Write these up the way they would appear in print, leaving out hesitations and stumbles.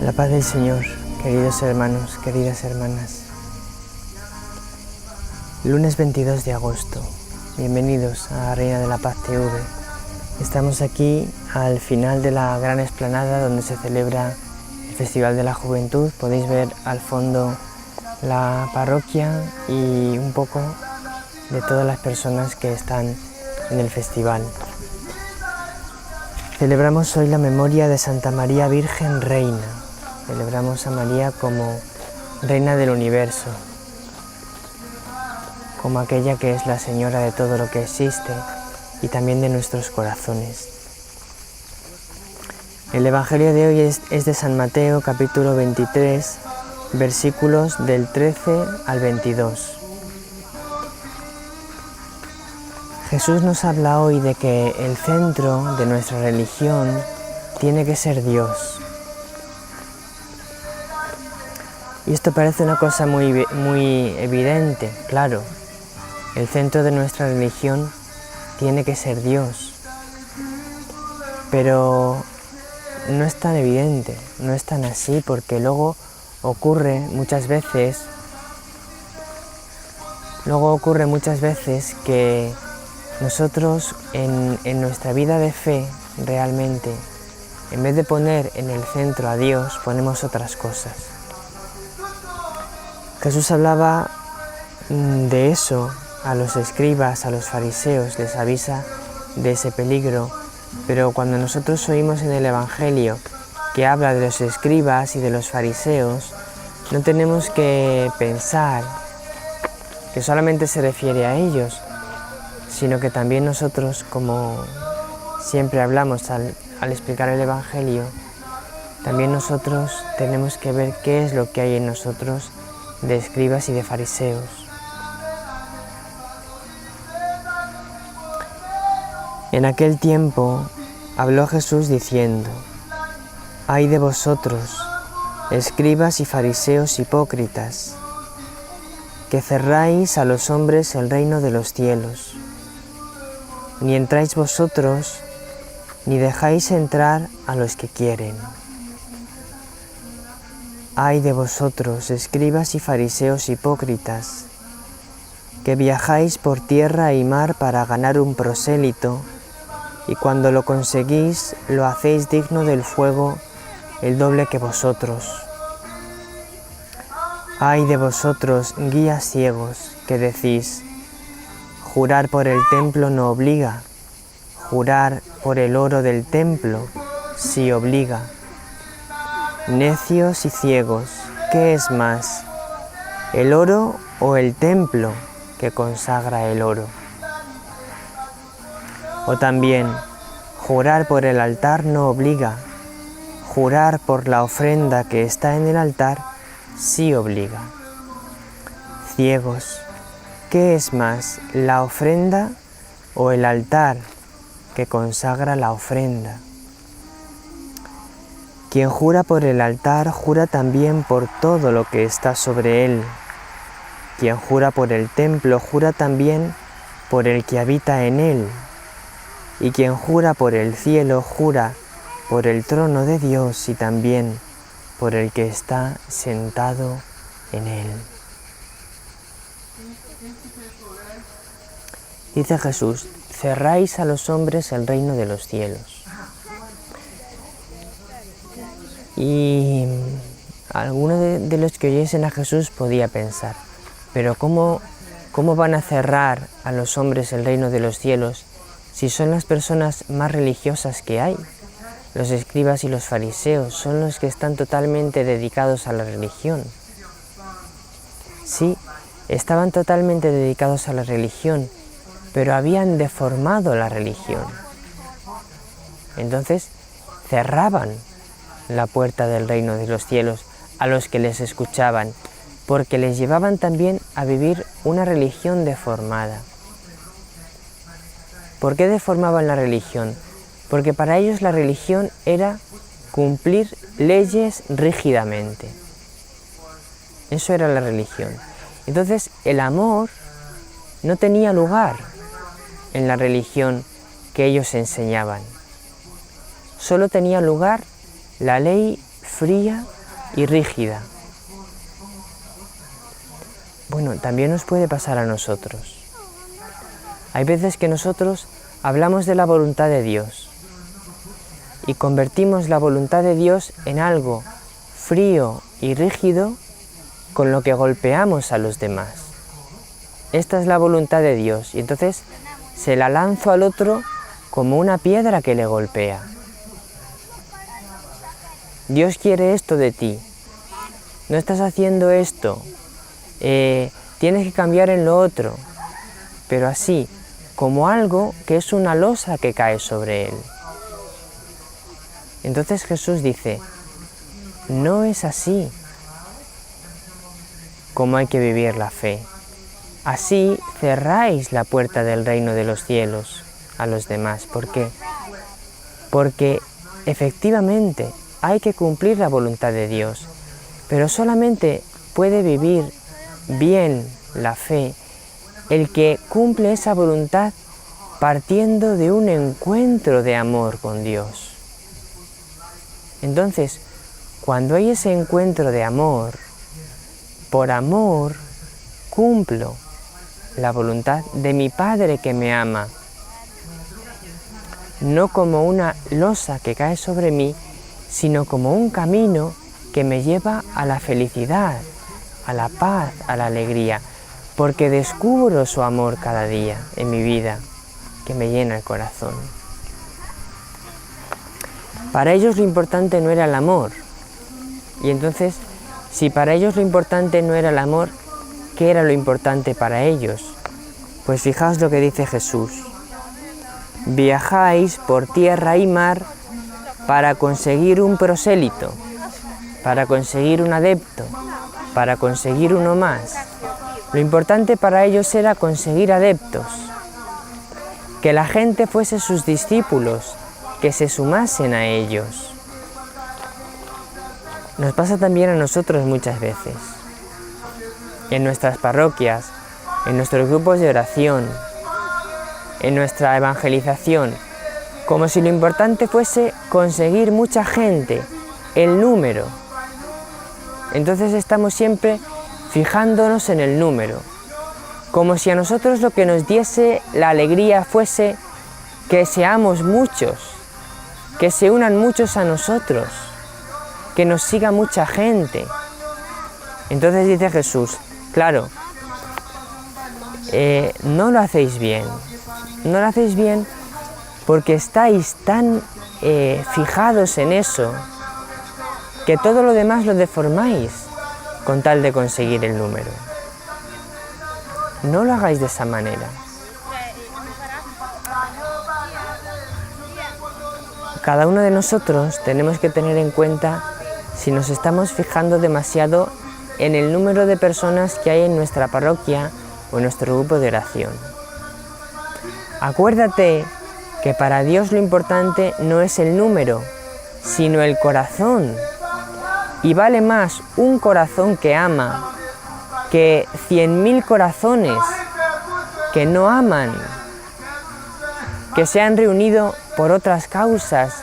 La paz del Señor, queridos hermanos, queridas hermanas. Lunes 22 de agosto. Bienvenidos a Reina de la Paz TV. Estamos aquí al final de la gran explanada donde se celebra el Festival de la Juventud. Podéis ver al fondo la parroquia y un poco de todas las personas que están en el festival. Celebramos hoy la memoria de Santa María Virgen Reina. Celebramos a María como Reina del Universo, como aquella que es la Señora de todo lo que existe y también de nuestros corazones. El Evangelio de hoy es de San Mateo, capítulo 23, versículos del 13 al 22. Jesús nos habla hoy de que el centro de nuestra religión tiene que ser Dios. Y esto parece una cosa muy evidente, claro. El centro de nuestra religión tiene que ser Dios. Pero no es tan evidente, no es tan así, porque luego ocurre muchas veces que nosotros en nuestra vida de fe realmente, en vez de poner en el centro a Dios, ponemos otras cosas. Jesús hablaba de eso a los escribas, a los fariseos, les avisa de ese peligro, pero cuando nosotros oímos en el Evangelio que habla de los escribas y de los fariseos, no tenemos que pensar que solamente se refiere a ellos, sino que también nosotros, como siempre hablamos al explicar el Evangelio, también nosotros tenemos que ver qué es lo que hay en nosotros de escribas y de fariseos. En aquel tiempo habló Jesús diciendo: «Ay de vosotros, escribas y fariseos hipócritas, que cerráis a los hombres el reino de los cielos. Ni entráis vosotros, ni dejáis entrar a los que quieren. Ay de vosotros, escribas y fariseos hipócritas, que viajáis por tierra y mar para ganar un prosélito, y cuando lo conseguís, lo hacéis digno del fuego el doble que vosotros. Ay de vosotros, guías ciegos, que decís: jurar por el templo no obliga, jurar por el oro del templo sí obliga. Necios y ciegos, ¿qué es más, el oro o el templo que consagra el oro? O también, jurar por el altar no obliga, jurar por la ofrenda que está en el altar sí obliga. Ciegos, ¿qué es más, la ofrenda o el altar que consagra la ofrenda? Quien jura por el altar, jura también por todo lo que está sobre él. Quien jura por el templo, jura también por el que habita en él. Y quien jura por el cielo, jura por el trono de Dios y también por el que está sentado en él». Dice Jesús: cerráis a los hombres el reino de los cielos. Y alguno de los que oyesen a Jesús podía pensar: pero ¿cómo van a cerrar a los hombres el reino de los cielos si son las personas más religiosas que hay? Los escribas y los fariseos son los que están totalmente dedicados a la religión. Sí, estaban totalmente dedicados a la religión, pero habían deformado la religión. Entonces cerraban la puerta del reino de los cielos a los que les escuchaban, porque les llevaban también a vivir una religión deformada. ¿Por qué deformaban la religión? Porque para ellos la religión era cumplir leyes rígidamente. Eso era la religión. Entonces el amor no tenía lugar en la religión que ellos enseñaban. Solo tenía lugar la ley fría y rígida. Bueno, también nos puede pasar a nosotros. Hay veces que nosotros hablamos de la voluntad de Dios y convertimos la voluntad de Dios en algo frío y rígido con lo que golpeamos a los demás. Esta es la voluntad de Dios y entonces se la lanzo al otro como una piedra que le golpea. Dios quiere esto de ti, no estás haciendo esto, tienes que cambiar en lo otro, pero así, como algo que es una losa que cae sobre él. Entonces Jesús dice, no es así como hay que vivir la fe. Así cerráis la puerta del reino de los cielos a los demás. ¿Por qué? Porque efectivamente hay que cumplir la voluntad de Dios, pero solamente puede vivir bien la fe el que cumple esa voluntad partiendo de un encuentro de amor con Dios. Entonces, cuando hay ese encuentro de amor, por amor cumplo la voluntad de mi Padre que me ama, no como una losa que cae sobre mí, sino como un camino que me lleva a la felicidad, a la paz, a la alegría, porque descubro su amor cada día en mi vida, que me llena el corazón. Para ellos lo importante no era el amor, y entonces, si para ellos lo importante no era el amor, ¿qué era lo importante para ellos? Pues fijaos lo que dice Jesús. Viajáis por tierra y mar para conseguir un prosélito, para conseguir un adepto, para conseguir uno más. Lo importante para ellos era conseguir adeptos, que la gente fuese sus discípulos, que se sumasen a ellos. Nos pasa también a nosotros muchas veces, en nuestras parroquias, en nuestros grupos de oración, en nuestra evangelización, como si lo importante fuese conseguir mucha gente, el número. Entonces estamos siempre fijándonos en el número, como si a nosotros lo que nos diese la alegría fuese que seamos muchos, que se unan muchos a nosotros, que nos siga mucha gente. Entonces dice Jesús, claro, no lo hacéis bien, no lo hacéis bien porque estáis tan fijados en eso, que todo lo demás lo deformáis con tal de conseguir el número. No lo hagáis de esa manera. Cada uno de nosotros tenemos que tener en cuenta si nos estamos fijando demasiado en el número de personas que hay en nuestra parroquia o en nuestro grupo de oración. Acuérdate que para Dios lo importante no es el número, sino el corazón. Y vale más un corazón que ama que 100.000 corazones que no aman, que se han reunido por otras causas,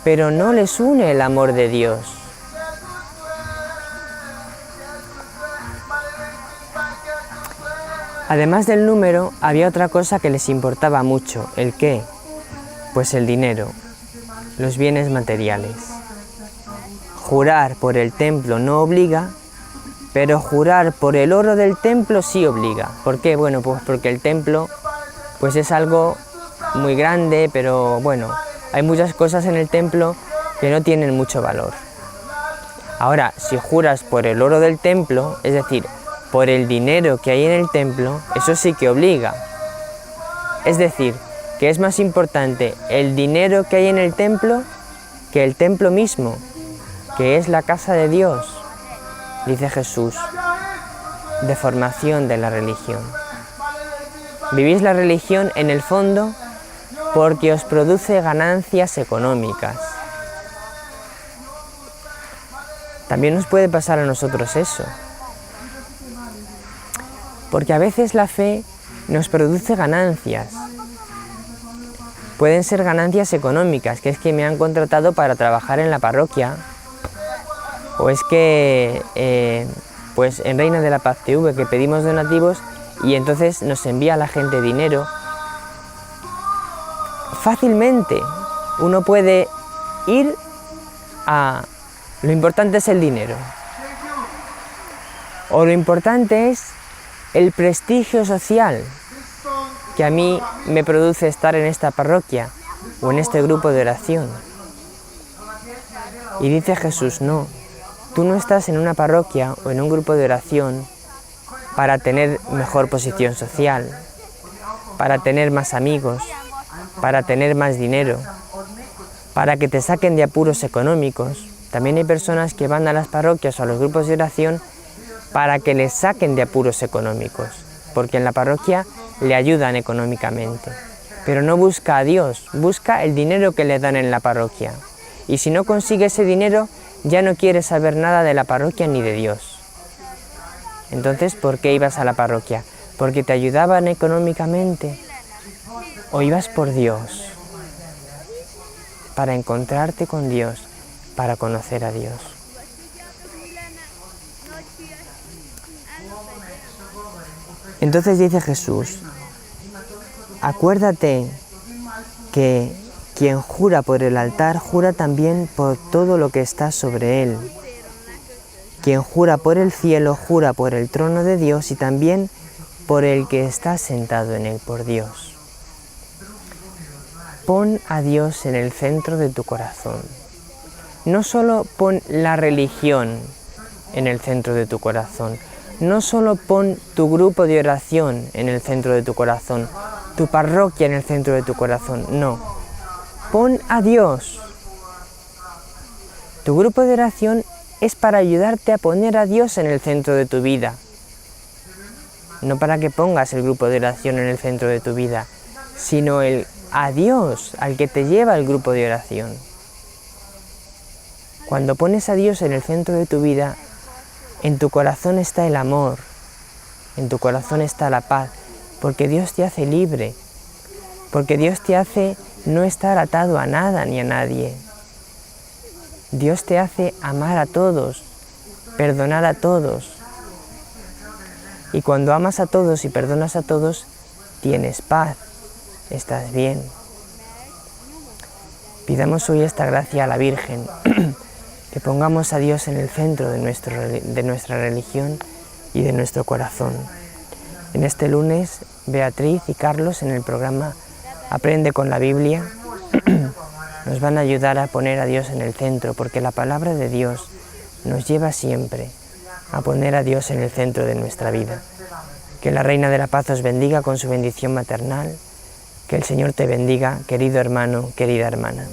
pero no les une el amor de Dios. Además del número, había otra cosa que les importaba mucho. ¿El qué? Pues el dinero, los bienes materiales. Jurar por el templo no obliga, pero jurar por el oro del templo sí obliga. ¿Por qué? Bueno, pues porque el templo pues es algo muy grande, pero bueno, hay muchas cosas en el templo que no tienen mucho valor. Ahora, si juras por el oro del templo, es decir, por el dinero que hay en el templo, eso sí que obliga. Es decir, que es más importante el dinero que hay en el templo que el templo mismo, que es la casa de Dios, dice Jesús. Deformación de la religión. Vivís la religión en el fondo porque os produce ganancias económicas. También nos puede pasar a nosotros eso, porque a veces la fe nos produce ganancias. Pueden ser ganancias económicas, que es que me han contratado para trabajar en la parroquia O es que pues en Reina de la Paz TV que pedimos donativos y entonces nos envía la gente dinero. Fácilmente uno puede ir a... Lo importante es el dinero. O lo importante es el prestigio social que a mí me produce estar en esta parroquia o en este grupo de oración. Y dice Jesús, no, tú no estás en una parroquia o en un grupo de oración para tener mejor posición social, para tener más amigos, para tener más dinero, para que te saquen de apuros económicos. También hay personas que van a las parroquias o a los grupos de oración para que les saquen de apuros económicos, porque en la parroquia le ayudan económicamente. Pero no busca a Dios, busca el dinero que le dan en la parroquia. Y si no consigue ese dinero, ya no quiere saber nada de la parroquia ni de Dios. Entonces, ¿por qué ibas a la parroquia? ¿Porque te ayudaban económicamente? ¿O ibas por Dios? Para encontrarte con Dios, para conocer a Dios. Entonces dice Jesús, acuérdate que quien jura por el altar, jura también por todo lo que está sobre él. Quien jura por el cielo, jura por el trono de Dios y también por el que está sentado en él, por Dios. Pon a Dios en el centro de tu corazón. No solo pon la religión en el centro de tu corazón, no solo pon tu grupo de oración en el centro de tu corazón, tu parroquia en el centro de tu corazón, no. Pon a Dios. Tu grupo de oración es para ayudarte a poner a Dios en el centro de tu vida. No para que pongas el grupo de oración en el centro de tu vida, sino a Dios, al que te lleva el grupo de oración. Cuando pones a Dios en el centro de tu vida, en tu corazón está el amor, en tu corazón está la paz, porque Dios te hace libre, porque Dios te hace no estar atado a nada ni a nadie. Dios te hace amar a todos, perdonar a todos. Y cuando amas a todos y perdonas a todos, tienes paz, estás bien. Pidamos hoy esta gracia a la Virgen, que pongamos a Dios en el centro de nuestra religión y de nuestro corazón. En este lunes, Beatriz y Carlos en el programa Aprende con la Biblia nos van a ayudar a poner a Dios en el centro, porque la palabra de Dios nos lleva siempre a poner a Dios en el centro de nuestra vida. Que la Reina de la Paz os bendiga con su bendición maternal, que el Señor te bendiga, querido hermano, querida hermana.